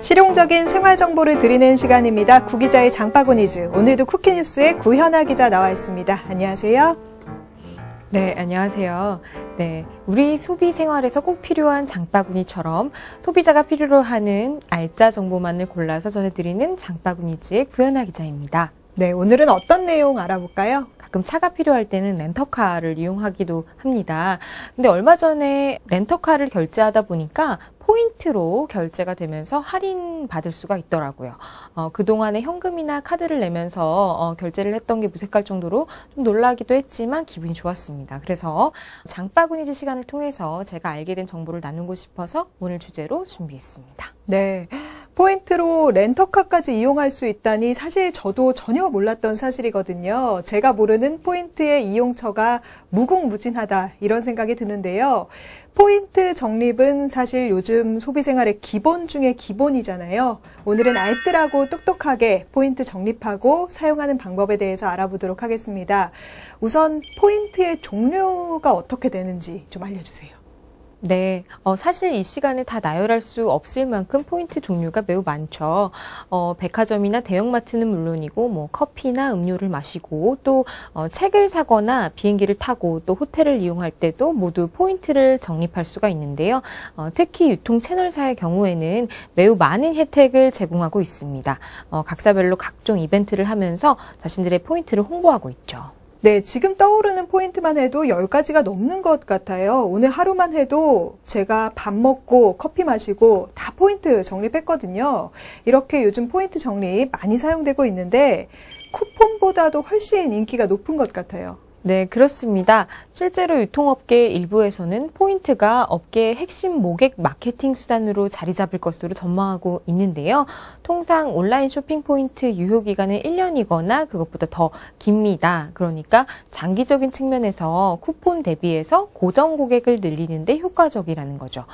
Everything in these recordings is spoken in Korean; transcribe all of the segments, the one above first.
실용적인 생활 정보를 드리는 시간입니다. 구기자의 장바구니즈. 오늘도 쿠키뉴스의 구현아 기자 나와 있습니다. 안녕하세요. 네, 안녕하세요. 네, 우리 소비 생활에서 꼭 필요한 장바구니처럼 소비자가 필요로 하는 알짜 정보만을 골라서 전해드리는 장바구니즈의 구현아 기자입니다. 네, 오늘은 어떤 내용 알아볼까요? 가끔 차가 필요할 때는 렌터카를 이용하기도 합니다. 근데 얼마 전에 렌터카를 결제하다 보니까 포인트로 결제가 되면서 할인 받을 수가 있더라고요. 그동안에 현금이나 카드를 내면서 결제를 했던 게 무색할 정도로 좀 놀라기도 했지만 기분이 좋았습니다. 그래서 장바구니즈 시간을 통해서 제가 알게 된 정보를 나누고 싶어서 오늘 주제로 준비했습니다. 네. 포인트로 렌터카까지 이용할 수 있다니 사실 저도 전혀 몰랐던 사실이거든요. 제가 모르는 포인트의 이용처가 무궁무진하다 이런 생각이 드는데요. 포인트 적립은 사실 요즘 소비생활의 기본 중에 기본이잖아요. 오늘은 알뜰하고 똑똑하게 포인트 적립하고 사용하는 방법에 대해서 알아보도록 하겠습니다. 우선 포인트의 종류가 어떻게 되는지 좀 알려주세요. 네, 사실 이 시간에 다 나열할 수 없을 만큼 포인트 종류가 매우 많죠. 백화점이나 대형마트는 물론이고, 커피나 음료를 마시고, 또, 책을 사거나 비행기를 타고, 또 호텔을 이용할 때도 모두 포인트를 적립할 수가 있는데요. 특히 유통 채널사의 경우에는 매우 많은 혜택을 제공하고 있습니다. 각사별로 각종 이벤트를 하면서 자신들의 포인트를 홍보하고 있죠. 네, 지금 떠오르는 포인트만 해도 10가지가 넘는 것 같아요. 오늘 하루만 해도 제가 밥 먹고 커피 마시고 다 포인트 적립했거든요. 이렇게 요즘 포인트 적립 많이 사용되고 있는데 쿠폰보다도 훨씬 인기가 높은 것 같아요. 네, 그렇습니다. 실제로 유통업계 일부에서는 포인트가 업계의 핵심 모객 마케팅 수단으로 자리 잡을 것으로 전망하고 있는데요. 통상 온라인 쇼핑 포인트 유효 기간은 1년이거나 그것보다 더 깁니다. 그러니까 장기적인 측면에서 쿠폰 대비해서 고정 고객을 늘리는 데 효과적이라는 거죠.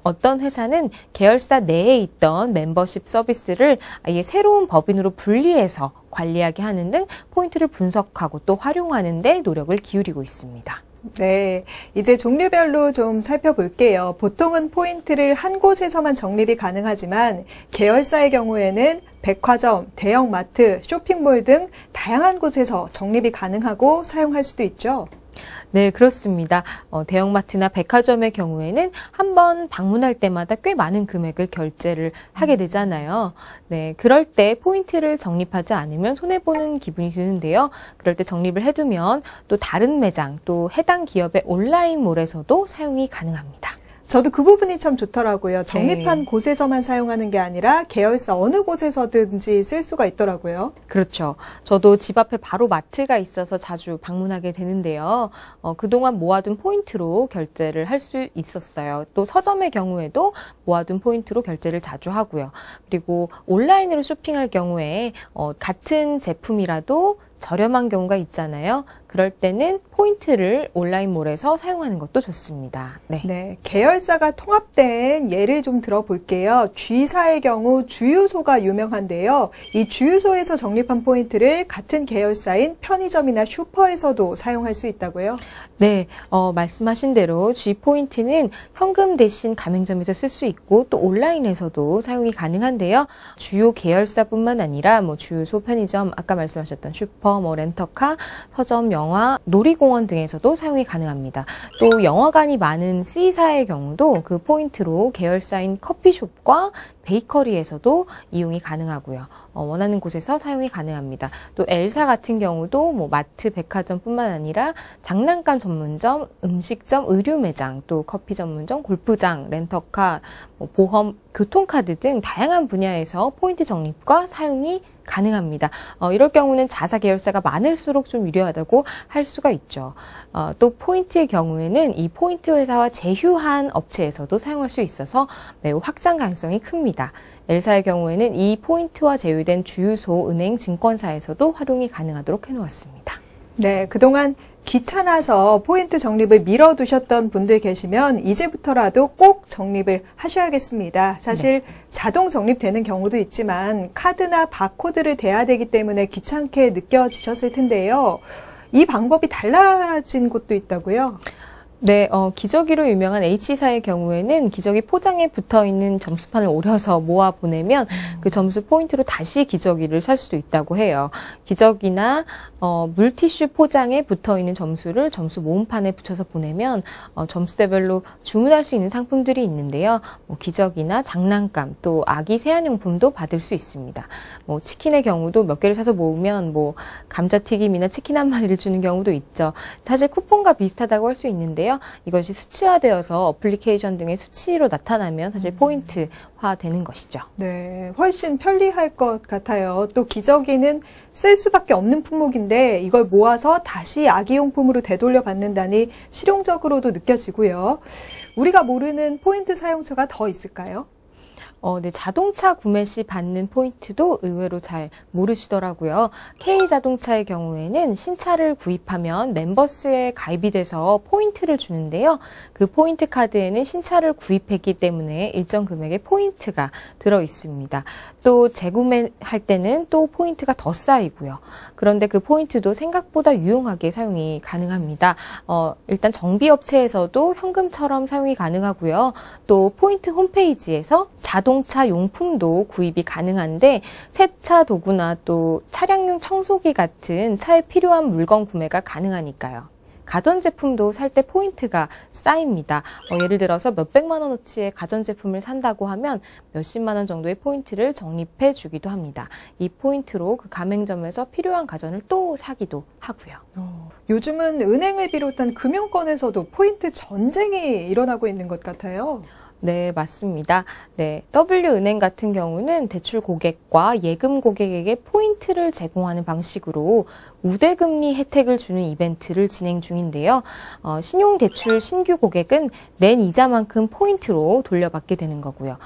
어떤 회사는 계열사 내에 있던 멤버십 서비스를 아예 새로운 법인으로 분리해서 관리하게 하는 등 포인트를 분석하고 또 활용하는 데 노력을 기울이고 있습니다. 네, 이제 종류별로 좀 살펴볼게요. 보통은 포인트를 한 곳에서만 적립이 가능하지만 계열사의 경우에는 백화점, 대형마트, 쇼핑몰 등 다양한 곳에서 적립이 가능하고 사용할 수도 있죠. 네, 그렇습니다. 대형마트나 백화점의 경우에는 한번 방문할 때마다 꽤 많은 금액을 결제를 하게 되잖아요. 네, 그럴 때 포인트를 적립하지 않으면 손해보는 기분이 드는데요. 그럴 때 적립을 해두면 또 다른 매장, 또 해당 기업의 온라인몰에서도 사용이 가능합니다. 저도 그 부분이 참 좋더라고요. 적립한 네. 곳에서만 사용하는 게 아니라 계열사 어느 곳에서든지 쓸 수가 있더라고요. 그렇죠. 저도 집 앞에 바로 마트가 있어서 자주 방문하게 되는데요. 그동안 모아둔 포인트로 결제를 할 수 있었어요. 또 서점의 경우에도 모아둔 포인트로 결제를 자주 하고요. 그리고 온라인으로 쇼핑할 경우에 같은 제품이라도 저렴한 경우가 있잖아요. 그럴 때는 포인트를 온라인몰에서 사용하는 것도 좋습니다. 네. 네, 계열사가 통합된 예를 좀 들어볼게요. G사의 경우 주유소가 유명한데요. 이 주유소에서 적립한 포인트를 같은 계열사인 편의점이나 슈퍼에서도 사용할 수 있다고요? 네, 말씀하신 대로 G포인트는 현금 대신 가맹점에서 쓸 수 있고 또 온라인에서도 사용이 가능한데요. 주요 계열사뿐만 아니라 주유소, 편의점, 아까 말씀하셨던 슈퍼, 렌터카, 서점, 영화, 놀이공원 등에서도 사용이 가능합니다. 또 영화관이 많은 C사의 경우도 그 포인트로 계열사인 커피숍과 베이커리에서도 이용이 가능하고요. 원하는 곳에서 사용이 가능합니다. 또 L사 같은 경우도 마트, 백화점뿐만 아니라 장난감 전문점, 음식점, 의류 매장, 또 커피 전문점, 골프장, 렌터카, 보험, 교통카드 등 다양한 분야에서 포인트 적립과 사용이 가능합니다. 이럴 경우는 자사 계열사가 많을수록 좀 유리하다고 할 수가 있죠. 또 포인트의 경우에는 이 포인트 회사와 제휴한 업체에서도 사용할 수 있어서 매우 확장 가능성이 큽니다. L사의 경우에는 이 포인트와 제휴된 주유소, 은행, 증권사에서도 활용이 가능하도록 해놓았습니다. 네, 그동안 귀찮아서 포인트 적립을 미뤄두셨던 분들 계시면 이제부터라도 꼭 적립을 하셔야겠습니다. 사실 자동 적립되는 경우도 있지만 카드나 바코드를 대야 되기 때문에 귀찮게 느껴지셨을 텐데요. 이 방법이 달라진 곳도 있다고요? 네, 기저귀로 유명한 H사의 경우에는 기저귀 포장에 붙어 있는 점수판을 오려서 모아 보내면 그 점수 포인트로 다시 기저귀를 살 수도 있다고 해요. 기저귀나 물티슈 포장에 붙어 있는 점수를 점수 모음판에 붙여서 보내면 점수대별로 주문할 수 있는 상품들이 있는데요. 기저귀나 장난감, 또 아기 세안용품도 받을 수 있습니다. 치킨의 경우도 몇 개를 사서 모으면 감자튀김이나 치킨 한 마리를 주는 경우도 있죠. 사실 쿠폰과 비슷하다고 할 수 있는데요. 이것이 수치화되어서 어플리케이션 등의 수치로 나타나면 사실 포인트화 되는 것이죠. 네, 훨씬 편리할 것 같아요. 또 기저귀는 쓸 수밖에 없는 품목인데 이걸 모아서 다시 아기용품으로 되돌려 받는다니 실용적으로도 느껴지고요. 우리가 모르는 포인트 사용처가 더 있을까요? 네, 자동차 구매 시 받는 포인트도 의외로 잘 모르시더라고요. K자동차의 경우에는 신차를 구입하면 멤버스에 가입이 돼서 포인트를 주는데요. 그 포인트 카드에는 신차를 구입했기 때문에 일정 금액의 포인트가 들어 있습니다. 또 재구매할 때는 또 포인트가 더 쌓이고요. 그런데 그 포인트도 생각보다 유용하게 사용이 가능합니다. 일단 정비업체에서도 현금처럼 사용이 가능하고요. 또 포인트 홈페이지에서 자동차 용품도 구입이 가능한데 세차 도구나 또 차량용 청소기 같은 차에 필요한 물건 구매가 가능하니까요. 가전제품도 살 때 포인트가 쌓입니다. 예를 들어서 몇백만 원어치의 가전제품을 산다고 하면 몇십만 원 정도의 포인트를 적립해 주기도 합니다. 이 포인트로 그 가맹점에서 필요한 가전을 또 사기도 하고요. 요즘은 은행을 비롯한 금융권에서도 포인트 전쟁이 일어나고 있는 것 같아요. 네, 맞습니다. 네, W은행 같은 경우는 대출 고객과 예금 고객에게 포인트를 제공하는 방식으로 우대금리 혜택을 주는 이벤트를 진행 중인데요. 신용대출 신규 고객은 낸 이자만큼 포인트로 돌려받게 되는 거고요.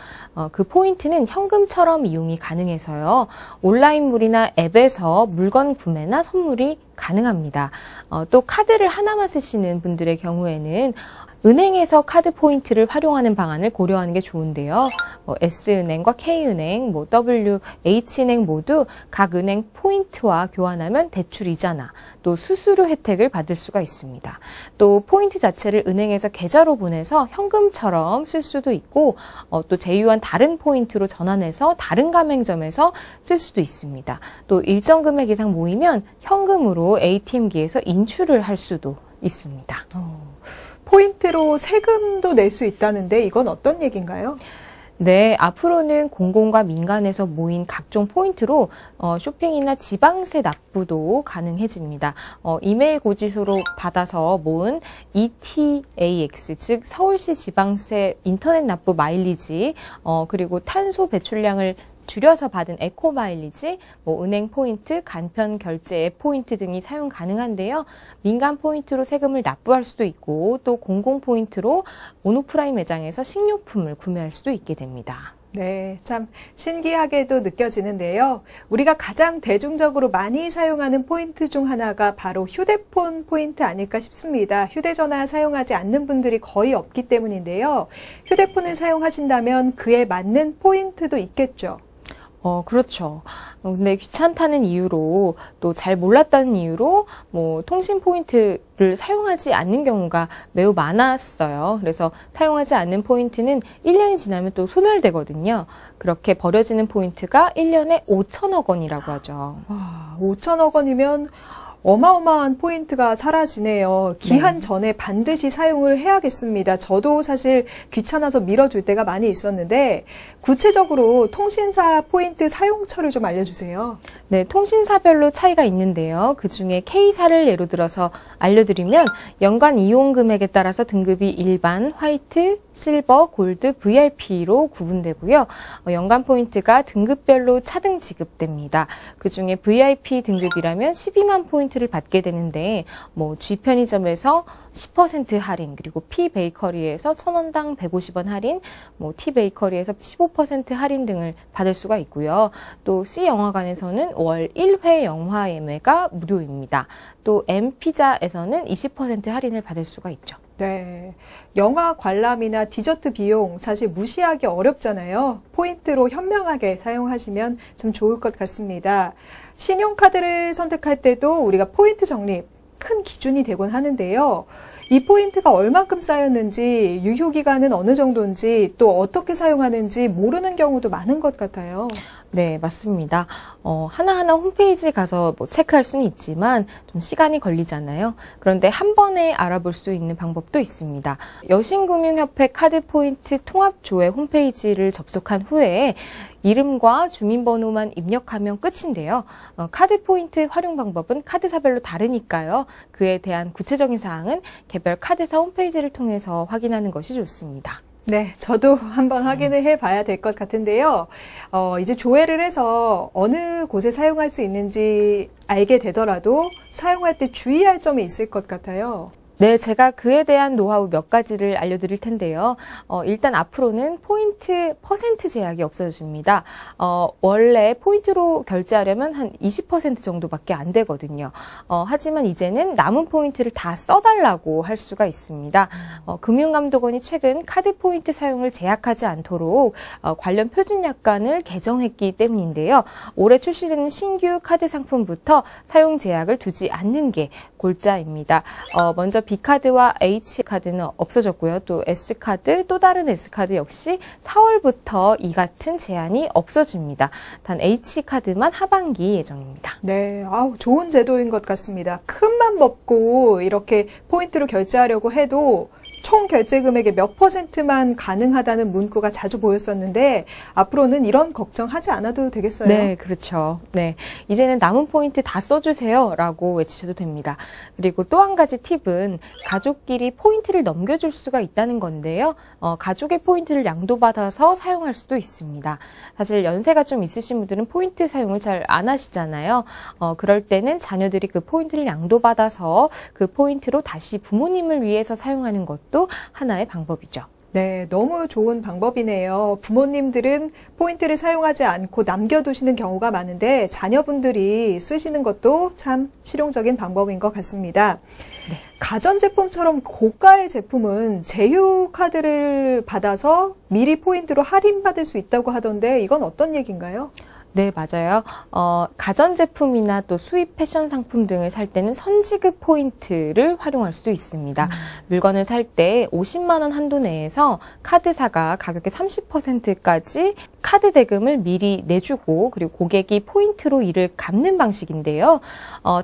그 포인트는 현금처럼 이용이 가능해서요. 온라인물이나 앱에서 물건 구매나 선물이 가능합니다. 또 카드를 하나만 쓰시는 분들의 경우에는 은행에서 카드 포인트를 활용하는 방안을 고려하는 게 좋은데요. S은행과 K은행, WH은행 모두 각 은행 포인트와 교환하면 대출 이자나 또 수수료 혜택을 받을 수가 있습니다. 또 포인트 자체를 은행에서 계좌로 보내서 현금처럼 쓸 수도 있고 또 제휴한 다른 포인트로 전환해서 다른 가맹점에서 쓸 수도 있습니다. 또 일정 금액 이상 모이면 현금으로 ATM기에서 인출을 할 수도 있습니다. 포인트로 세금도 낼 수 있다는데 이건 어떤 얘기인가요? 네, 앞으로는 공공과 민간에서 모인 각종 포인트로 쇼핑이나 지방세 납부도 가능해집니다. 이메일 고지서로 받아서 모은 ETAX, 즉 서울시 지방세 인터넷 납부 마일리지, 그리고 탄소 배출량을 줄여서 받은 에코 마일리지, 은행 포인트, 간편 결제 앱 포인트 등이 사용 가능한데요. 민간 포인트로 세금을 납부할 수도 있고 또 공공 포인트로 온오프라인 매장에서 식료품을 구매할 수도 있게 됩니다. 네, 참 신기하게도 느껴지는데요. 우리가 가장 대중적으로 많이 사용하는 포인트 중 하나가 바로 휴대폰 포인트 아닐까 싶습니다. 휴대전화 사용하지 않는 분들이 거의 없기 때문인데요. 휴대폰을 사용하신다면 그에 맞는 포인트도 있겠죠. 그렇죠. 근데 귀찮다는 이유로 또 잘 몰랐다는 이유로 통신 포인트를 사용하지 않는 경우가 매우 많았어요. 그래서 사용하지 않는 포인트는 1년이 지나면 또 소멸되거든요. 그렇게 버려지는 포인트가 1년에 5천억 원이라고 하죠. 와, 5천억 원이면 어마어마한 포인트가 사라지네요. 기한 전에 반드시 사용을 해야겠습니다. 저도 사실 귀찮아서 미뤄둘 때가 많이 있었는데 구체적으로 통신사 포인트 사용처를 좀 알려주세요. 네, 통신사별로 차이가 있는데요. 그중에 K사를 예로 들어서 알려드리면 연간 이용 금액에 따라서 등급이 일반, 화이트, 실버, 골드, VIP로 구분되고요. 연간 포인트가 등급별로 차등 지급됩니다. 그중에 VIP 등급이라면 12만 포인트를 받게 되는데 G편의점에서 10% 할인, 그리고 P베이커리에서 1,000원당 150원 할인, T베이커리에서 15% 할인 등을 받을 수가 있고요. 또 C영화관에서는 월 1회 영화 예매가 무료입니다. 또 M피자에서는 20% 할인을 받을 수가 있죠. 네, 영화 관람이나 디저트 비용 사실 무시하기 어렵잖아요. 포인트로 현명하게 사용하시면 참 좋을 것 같습니다. 신용카드를 선택할 때도 우리가 포인트 적립 큰 기준이 되곤 하는데요. 이 포인트가 얼만큼 쌓였는지, 유효기간은 어느 정도인지, 또 어떻게 사용하는지 모르는 경우도 많은 것 같아요. 네, 맞습니다. 하나하나 홈페이지 가서 뭐 체크할 수는 있지만 좀 시간이 걸리잖아요. 그런데 한 번에 알아볼 수 있는 방법도 있습니다. 여신금융협회 카드포인트 통합조회 홈페이지를 접속한 후에 이름과 주민번호만 입력하면 끝인데요. 카드포인트 활용 방법은 카드사별로 다르니까요. 그에 대한 구체적인 사항은 개별 카드사 홈페이지를 통해서 확인하는 것이 좋습니다. 네, 저도 한번 확인을 해봐야 될 것 같은데요. 이제 조회를 해서 어느 곳에 사용할 수 있는지 알게 되더라도 사용할 때 주의할 점이 있을 것 같아요. 네, 제가 그에 대한 노하우 몇 가지를 알려드릴 텐데요. 일단 앞으로는 포인트 퍼센트 제약이 없어집니다. 원래 포인트로 결제하려면 한 20% 정도밖에 안 되거든요. 하지만 이제는 남은 포인트를 다 써달라고 할 수가 있습니다. 금융감독원이 최근 카드 포인트 사용을 제약하지 않도록 관련 표준 약관을 개정했기 때문인데요. 올해 출시되는 신규 카드 상품부터 사용 제약을 두지 않는 게 골자입니다. 먼저 B카드와 H카드는 없어졌고요. 또 S카드, 또 다른 S카드 역시 4월부터 이 같은 제한이 없어집니다. 단 H카드만 하반기 예정입니다. 네, 좋은 제도인 것 같습니다. 큰맘 먹고 이렇게 포인트로 결제하려고 해도 총 결제 금액의 몇 %만 가능하다는 문구가 자주 보였었는데 앞으로는 이런 걱정하지 않아도 되겠어요? 네, 그렇죠. 네, 이제는 남은 포인트 다 써주세요 라고 외치셔도 됩니다. 그리고 또 한 가지 팁은 가족끼리 포인트를 넘겨줄 수가 있다는 건데요. 가족의 포인트를 양도받아서 사용할 수도 있습니다. 사실 연세가 좀 있으신 분들은 포인트 사용을 잘 안 하시잖아요. 그럴 때는 자녀들이 그 포인트를 양도받아서 그 포인트로 다시 부모님을 위해서 사용하는 것도 하나의 방법이죠. 네, 너무 좋은 방법이네요. 부모님들은 포인트를 사용하지 않고 남겨두시는 경우가 많은데 자녀분들이 쓰시는 것도 참 실용적인 방법인 것 같습니다. 네. 가전제품처럼 고가의 제품은 제휴카드를 받아서 미리 포인트로 할인받을 수 있다고 하던데 이건 어떤 얘기인가요? 네, 맞아요. 가전제품이나 또 수입 패션 상품 등을 살 때는 선지급 포인트를 활용할 수도 있습니다. 물건을 살 때 50만 원 한도 내에서 카드사가 가격의 30%까지 카드 대금을 미리 내주고 그리고 고객이 포인트로 이를 갚는 방식인데요.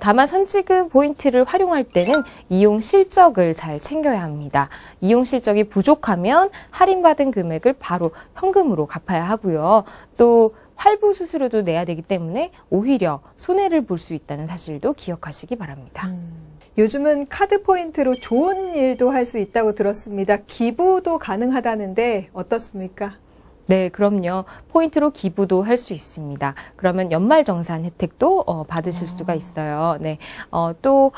다만 선지급 포인트를 활용할 때는 이용 실적을 잘 챙겨야 합니다. 이용 실적이 부족하면 할인받은 금액을 바로 현금으로 갚아야 하고요. 또 할부 수수료도 내야 되기 때문에 오히려 손해를 볼 수 있다는 사실도 기억하시기 바랍니다. 요즘은 카드 포인트로 좋은 일도 할 수 있다고 들었습니다. 기부도 가능하다는데 어떻습니까? 네, 그럼요. 포인트로 기부도 할 수 있습니다. 그러면 연말정산 혜택도 받으실 수가 있어요. 네, 또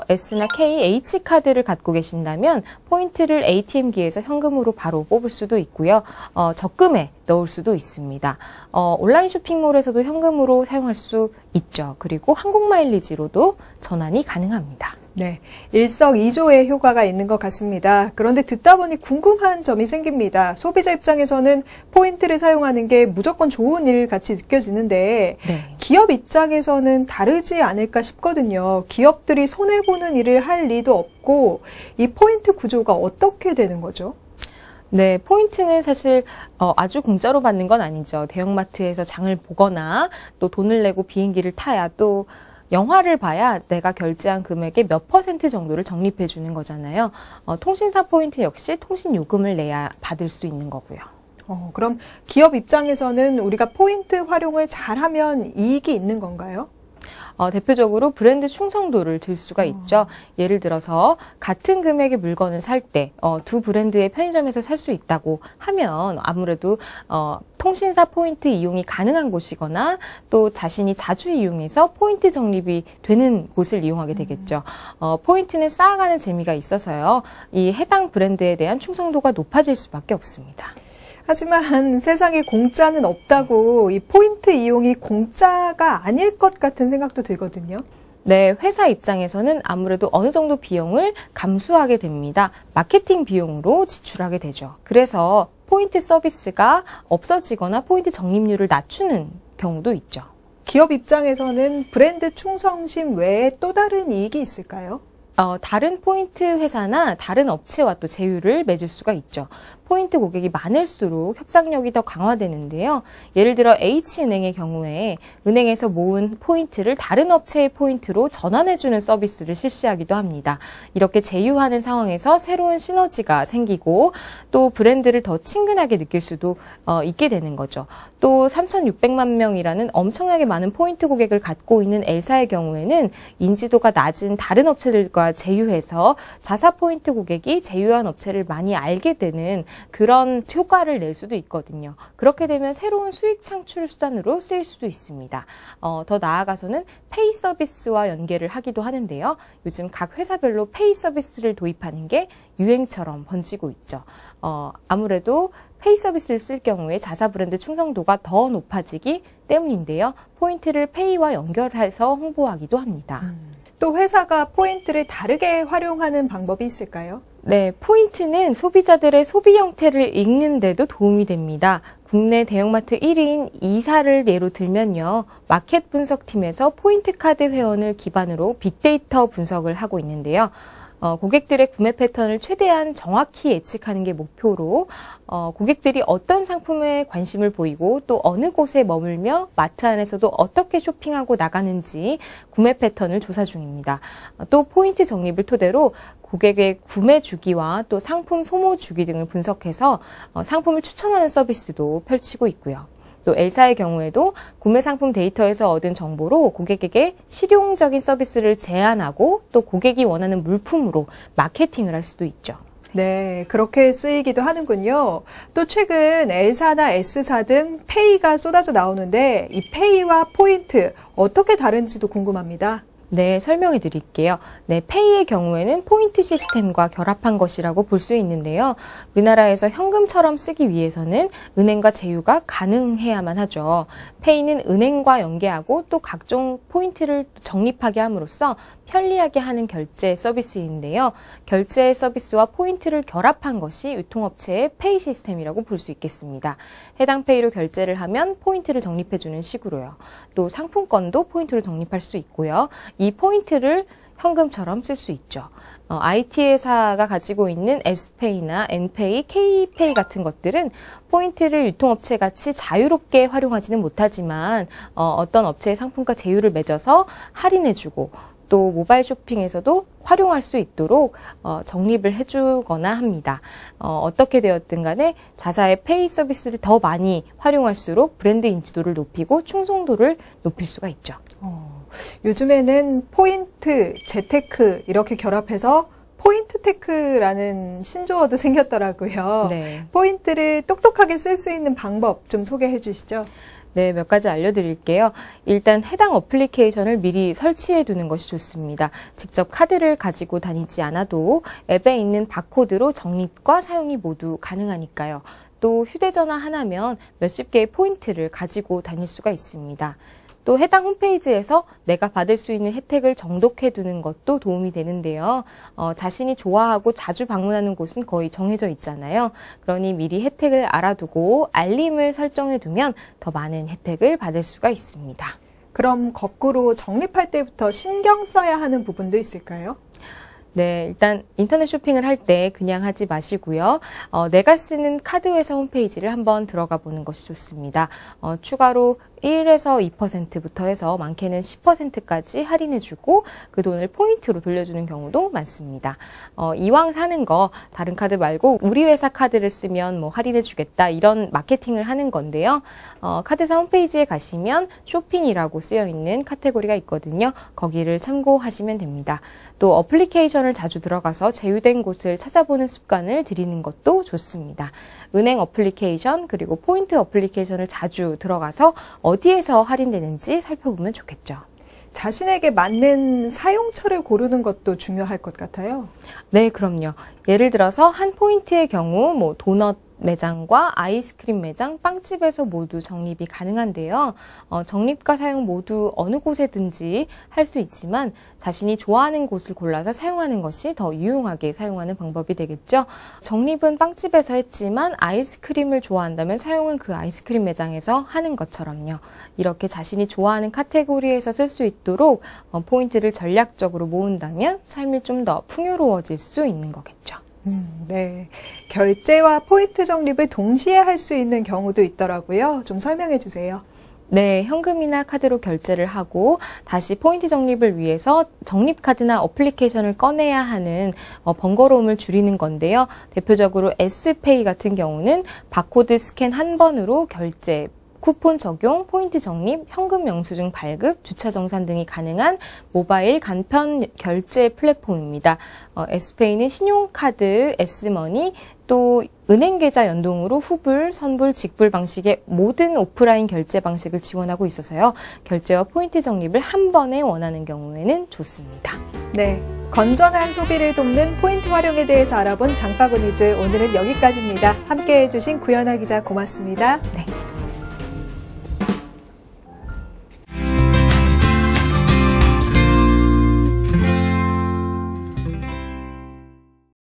S나 K, H카드를 갖고 계신다면 포인트를 ATM기에서 현금으로 바로 뽑을 수도 있고요. 적금에 넣을 수도 있습니다. 온라인 쇼핑몰에서도 현금으로 사용할 수 있죠. 그리고 항공마일리지로도 전환이 가능합니다. 네, 일석이조의 효과가 있는 것 같습니다. 그런데 듣다 보니 궁금한 점이 생깁니다. 소비자 입장에서는 포인트를 사용하는 게 무조건 좋은 일 같이 느껴지는데 네. 기업 입장에서는 다르지 않을까 싶거든요. 기업들이 손해보는 일을 할 리도 없고 이 포인트 구조가 어떻게 되는 거죠? 네, 포인트는 사실 아주 공짜로 받는 건 아니죠. 대형마트에서 장을 보거나 또 돈을 내고 비행기를 타야 또 영화를 봐야 내가 결제한 금액의 몇 % 정도를 적립해 주는 거잖아요. 통신사 포인트 역시 통신 요금을 내야 받을 수 있는 거고요. 그럼 기업 입장에서는 우리가 포인트 활용을 잘하면 이익이 있는 건가요? 대표적으로 브랜드 충성도를 들 수가 있죠. 예를 들어서 같은 금액의 물건을 살 때 두 브랜드의 편의점에서 살 수 있다고 하면 아무래도 통신사 포인트 이용이 가능한 곳이거나 또 자신이 자주 이용해서 포인트 적립이 되는 곳을 이용하게 되겠죠. 포인트는 쌓아가는 재미가 있어서요. 이 해당 브랜드에 대한 충성도가 높아질 수밖에 없습니다. 하지만 세상에 공짜는 없다고 이 포인트 이용이 공짜가 아닐 것 같은 생각도 들거든요. 네, 회사 입장에서는 아무래도 어느 정도 비용을 감수하게 됩니다. 마케팅 비용으로 지출하게 되죠. 그래서 포인트 서비스가 없어지거나 포인트 적립률을 낮추는 경우도 있죠. 기업 입장에서는 브랜드 충성심 외에 또 다른 이익이 있을까요? 다른 포인트 회사나 다른 업체와 또 제휴를 맺을 수가 있죠. 포인트 고객이 많을수록 협상력이 더 강화되는데요. 예를 들어 H은행의 경우에 은행에서 모은 포인트를 다른 업체의 포인트로 전환해주는 서비스를 실시하기도 합니다. 이렇게 제휴하는 상황에서 새로운 시너지가 생기고 또 브랜드를 더 친근하게 느낄 수도 있게 되는 거죠. 또 3,600만 명이라는 엄청나게 많은 포인트 고객을 갖고 있는 엘사의 경우에는 인지도가 낮은 다른 업체들과 제휴해서 자사 포인트 고객이 제휴한 업체를 많이 알게 되는 그런 효과를 낼 수도 있거든요. 그렇게 되면 새로운 수익 창출 수단으로 쓰일 수도 있습니다. 더 나아가서는 페이 서비스와 연계를 하기도 하는데요. 요즘 각 회사별로 페이 서비스를 도입하는 게 유행처럼 번지고 있죠. 아무래도 페이 서비스를 쓸 경우에 자사 브랜드 충성도가 더 높아지기 때문인데요. 포인트를 페이와 연결해서 홍보하기도 합니다. 또 회사가 포인트를 다르게 활용하는 방법이 있을까요? 네, 포인트는 소비자들의 소비 형태를 읽는 데도 도움이 됩니다. 국내 대형마트 1위인 이사를 예로 들면요. 마켓 분석팀에서 포인트 카드 회원을 기반으로 빅데이터 분석을 하고 있는데요. 고객들의 구매 패턴을 최대한 정확히 예측하는 게 목표로 고객들이 어떤 상품에 관심을 보이고 또 어느 곳에 머물며 마트 안에서도 어떻게 쇼핑하고 나가는지 구매 패턴을 조사 중입니다. 또 포인트 적립을 토대로 고객의 구매 주기와 또 상품 소모 주기 등을 분석해서 상품을 추천하는 서비스도 펼치고 있고요. 또 엘사의 경우에도 구매 상품 데이터에서 얻은 정보로 고객에게 실용적인 서비스를 제안하고 또 고객이 원하는 물품으로 마케팅을 할 수도 있죠. 네, 그렇게 쓰이기도 하는군요. 또 최근 L사나 S사 등 페이가 쏟아져 나오는데 이 페이와 포인트 어떻게 다른지도 궁금합니다. 네, 설명해 드릴게요. 네, 페이의 경우에는 포인트 시스템과 결합한 것이라고 볼 수 있는데요. 우리나라에서 현금처럼 쓰기 위해서는 은행과 제휴가 가능해야만 하죠. 페이는 은행과 연계하고 또 각종 포인트를 적립하게 함으로써 편리하게 하는 결제 서비스인데요. 결제 서비스와 포인트를 결합한 것이 유통업체의 페이 시스템이라고 볼 수 있겠습니다. 해당 페이로 결제를 하면 포인트를 적립해주는 식으로요. 또 상품권도 포인트를 적립할 수 있고요. 이 포인트를 현금처럼 쓸 수 있죠. IT 회사가 가지고 있는 S페이나 N페이, K페이 같은 것들은 포인트를 유통업체 같이 자유롭게 활용하지는 못하지만 어떤 업체의 상품과 제휴를 맺어서 할인해주고 또 모바일 쇼핑에서도 활용할 수 있도록 적립을 해주거나 합니다. 어떻게 되었든 간에 자사의 페이 서비스를 더 많이 활용할수록 브랜드 인지도를 높이고 충성도를 높일 수가 있죠. 요즘에는 포인트, 재테크 이렇게 결합해서 포인트 테크라는 신조어도 생겼더라고요. 네. 포인트를 똑똑하게 쓸 수 있는 방법 좀 소개해 주시죠. 네, 몇 가지 알려드릴게요. 일단 해당 어플리케이션을 미리 설치해 두는 것이 좋습니다. 직접 카드를 가지고 다니지 않아도 앱에 있는 바코드로 적립과 사용이 모두 가능하니까요. 또 휴대전화 하나면 몇십 개의 포인트를 가지고 다닐 수가 있습니다. 또 해당 홈페이지에서 내가 받을 수 있는 혜택을 정독해 두는 것도 도움이 되는데요. 자신이 좋아하고 자주 방문하는 곳은 거의 정해져 있잖아요. 그러니 미리 혜택을 알아두고 알림을 설정해 두면 더 많은 혜택을 받을 수가 있습니다. 그럼 거꾸로 적립할 때부터 신경 써야 하는 부분도 있을까요? 네, 일단 인터넷 쇼핑을 할 때 그냥 하지 마시고요. 내가 쓰는 카드 회사 홈페이지를 한번 들어가 보는 것이 좋습니다. 추가로 1에서 2%부터 해서 많게는 10%까지 할인해주고 그 돈을 포인트로 돌려주는 경우도 많습니다. 이왕 사는 거 다른 카드 말고 우리 회사 카드를 쓰면 뭐 할인해주겠다 이런 마케팅을 하는 건데요. 카드사 홈페이지에 가시면 쇼핑이라고 쓰여있는 카테고리가 있거든요. 거기를 참고하시면 됩니다. 또 어플리케이션을 자주 들어가서 제휴된 곳을 찾아보는 습관을 들이는 것도 좋습니다. 은행 어플리케이션 그리고 포인트 어플리케이션을 자주 들어가서 어디에서 할인되는지 살펴보면 좋겠죠. 자신에게 맞는 사용처를 고르는 것도 중요할 것 같아요. 네, 그럼요. 예를 들어서 한 포인트의 경우 도넛 매장과 아이스크림 매장, 빵집에서 모두 적립이 가능한데요. 적립과 사용 모두 어느 곳에든지 할 수 있지만 자신이 좋아하는 곳을 골라서 사용하는 것이 더 유용하게 사용하는 방법이 되겠죠. 적립은 빵집에서 했지만 아이스크림을 좋아한다면 사용은 그 아이스크림 매장에서 하는 것처럼요. 이렇게 자신이 좋아하는 카테고리에서 쓸 수 있도록 포인트를 전략적으로 모은다면 삶이 좀 더 풍요로워질 수 있는 거겠죠. 네. 결제와 포인트 적립을 동시에 할 수 있는 경우도 있더라고요. 좀 설명해 주세요. 네, 현금이나 카드로 결제를 하고 다시 포인트 적립을 위해서 적립카드나 어플리케이션을 꺼내야 하는 번거로움을 줄이는 건데요. 대표적으로 S페이 같은 경우는 바코드 스캔 한 번으로 결제, 쿠폰 적용, 포인트 적립, 현금 영수증 발급, 주차 정산 등이 가능한 모바일 간편 결제 플랫폼입니다. S페이는 신용카드, S머니, 또 은행 계좌 연동으로 후불, 선불, 직불 방식의 모든 오프라인 결제 방식을 지원하고 있어서요. 결제와 포인트 적립을 한 번에 원하는 경우에는 좋습니다. 네. 건전한 소비를 돕는 포인트 활용에 대해서 알아본 장바구니즈 오늘은 여기까지입니다. 함께해 주신 구연아 기자 고맙습니다. 네.